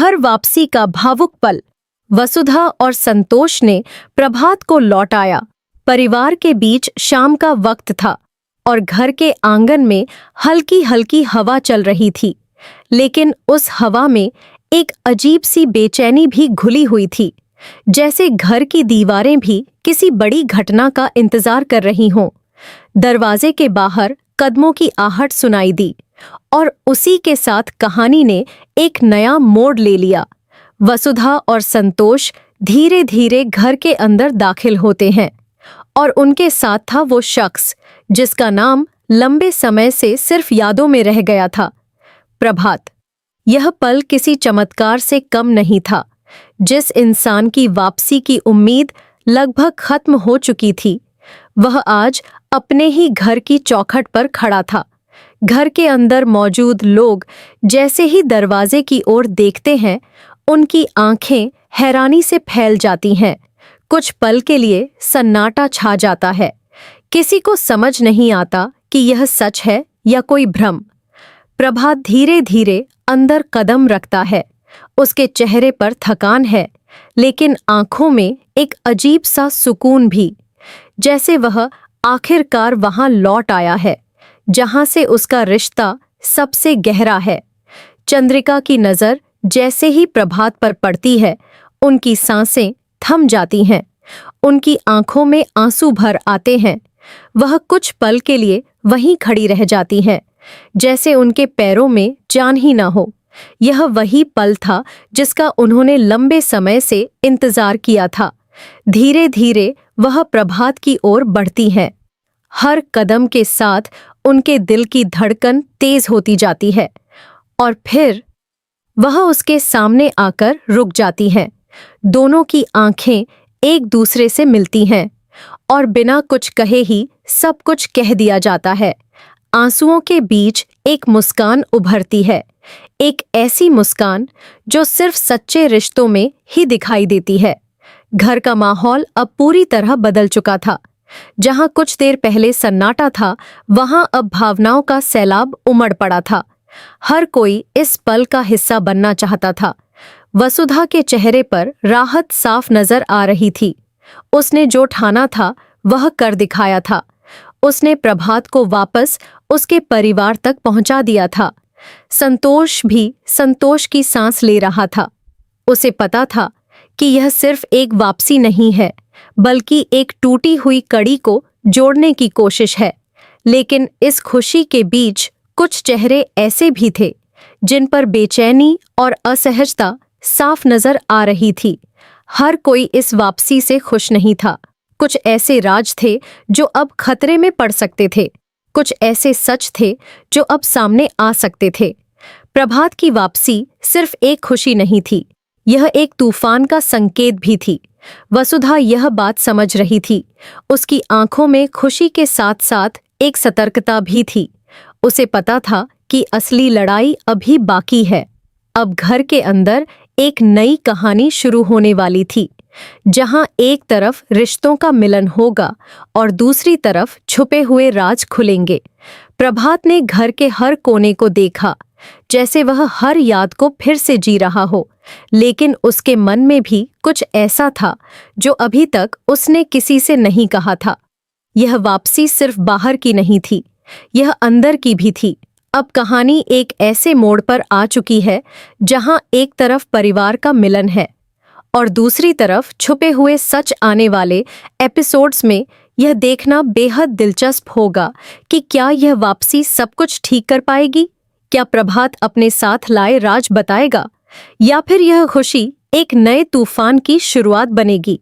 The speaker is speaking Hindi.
घर वापसी का भावुक पल। वसुधा और संतोष ने प्रभात को लौटाया। परिवार के बीच शाम का वक्त था और घर के आंगन में हल्की हल्की हवा चल रही थी, लेकिन उस हवा में एक अजीब सी बेचैनी भी घुली हुई थी, जैसे घर की दीवारें भी किसी बड़ी घटना का इंतजार कर रही हों। दरवाजे के बाहर कदमों की आहट सुनाई दी और उसी के साथ कहानी ने एक नया मोड़ ले लिया। वसुधा और संतोष धीरे धीरे घर के अंदर दाखिल होते हैं और उनके साथ था वो शख्स जिसका नाम लंबे समय से सिर्फ यादों में रह गया था, प्रभात। यह पल किसी चमत्कार से कम नहीं था। जिस इंसान की वापसी की उम्मीद लगभग खत्म हो चुकी थी, वह आज अपने ही घर की चौखट पर खड़ा था। घर के अंदर मौजूद लोग जैसे ही दरवाजे की ओर देखते हैं, उनकी आंखें हैरानी से फैल जाती हैं। कुछ पल के लिए सन्नाटा छा जाता है। किसी को समझ नहीं आता कि यह सच है या कोई भ्रम। प्रभात धीरे धीरे अंदर कदम रखता है। उसके चेहरे पर थकान है, लेकिन आंखों में एक अजीब सा सुकून भी, जैसे वह आखिरकार वहां लौट आया है जहां से उसका रिश्ता सबसे गहरा है। चंद्रिका की नजर जैसे ही प्रभात पर पड़ती है, उनकी सांसें थम जाती हैं। उनकी आंखों में आंसू भर आते हैं। वह कुछ पल के लिए वहीं खड़ी रह जाती हैं, जैसे उनके पैरों में जान ही ना हो। यह वही पल था जिसका उन्होंने लंबे समय से इंतजार किया था। धीरे धीरे वह प्रभात की ओर बढ़ती हैं। हर कदम के साथ उनके दिल की धड़कन तेज होती जाती है और फिर वह उसके सामने आकर रुक जाती हैं। दोनों की आंखें एक दूसरे से मिलती हैं और बिना कुछ कहे ही सब कुछ कह दिया जाता है। आंसुओं के बीच एक मुस्कान उभरती है, एक ऐसी मुस्कान जो सिर्फ सच्चे रिश्तों में ही दिखाई देती है। घर का माहौल अब पूरी तरह बदल चुका था। जहां कुछ देर पहले सन्नाटा था, वहां अब भावनाओं का सैलाब उमड़ पड़ा था। हर कोई इस पल का हिस्सा बनना चाहता था। वसुधा के चेहरे पर राहत साफ नजर आ रही थी। उसने जो ठाना था वह कर दिखाया था। उसने प्रभात को वापस उसके परिवार तक पहुंचा दिया था। संतोष भी संतोष की सांस ले रहा था। उसे पता था कि यह सिर्फ एक वापसी नहीं है, बल्कि एक टूटी हुई कड़ी को जोड़ने की कोशिश है। लेकिन इस खुशी के बीच कुछ चेहरे ऐसे भी थे जिन पर बेचैनी और असहजता साफ नजर आ रही थी। हर कोई इस वापसी से खुश नहीं था। कुछ ऐसे राज थे जो अब खतरे में पड़ सकते थे। कुछ ऐसे सच थे जो अब सामने आ सकते थे। प्रभात की वापसी सिर्फ एक खुशी नहीं थी, यह एक तूफान का संकेत भी थी। वसुधा यह बात समझ रही थी। उसकी आंखों में खुशी के साथ साथ एक सतर्कता भी थी। उसे पता था कि असली लड़ाई अभी बाकी है। अब घर के अंदर एक नई कहानी शुरू होने वाली थी, जहां एक तरफ रिश्तों का मिलन होगा और दूसरी तरफ छुपे हुए राज खुलेंगे। प्रभात ने घर के हर कोने को देखा, जैसे वह हर याद को फिर से जी रहा हो, लेकिन उसके मन में भी कुछ ऐसा था जो अभी तक उसने किसी से नहीं कहा था। यह वापसी सिर्फ बाहर की नहीं थी, यह अंदर की भी थी। अब कहानी एक ऐसे मोड़ पर आ चुकी है जहां एक तरफ परिवार का मिलन है और दूसरी तरफ छुपे हुए सच आने वाले एपिसोड्स में यह देखना बेहद दिलचस्प होगा कि क्या यह वापसी सब कुछ ठीक कर पाएगी। क्या प्रभात अपने साथ लाए राज बताएगा, या फिर यह खुशी एक नए तूफान की शुरुआत बनेगी।